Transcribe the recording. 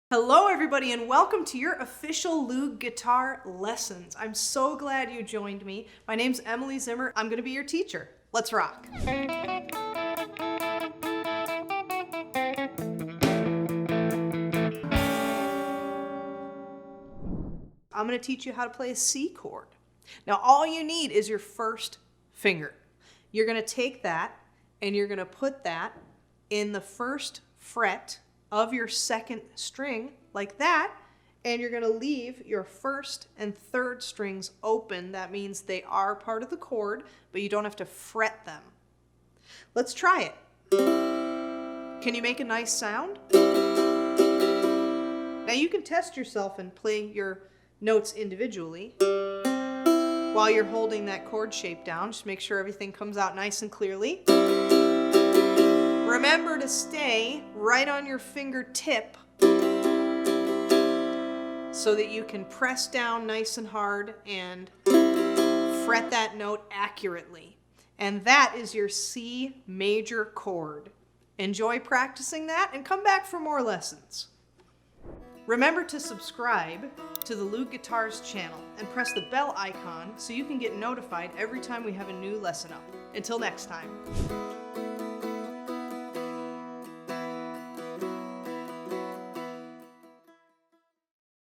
Hello everybody and welcome to your official Loog guitar lessons. I'm so glad you joined me. My name's Emily Zimmer. I'm going to be your teacher. Let's rock. I'm going to teach you how to play a C chord. Now all you need is your first finger. You're going to take that and you're going to put that in the first fret of your second string like that, and you're going to leave your first and third strings open. That means they are part of the chord, but you don't have to fret them. Let's try it. Can you make a nice sound? Now you can test yourself and play your notes individually while you're holding that chord shape down. Just make sure everything comes out nice and clearly. Remember to stay right on your fingertip so that you can press down nice and hard and fret that note accurately. And that is your C major chord. Enjoy practicing that and come back for more lessons. Remember to subscribe to the Loog Guitars channel and press the bell icon so you can get notified every time we have a new lesson up. Until next time.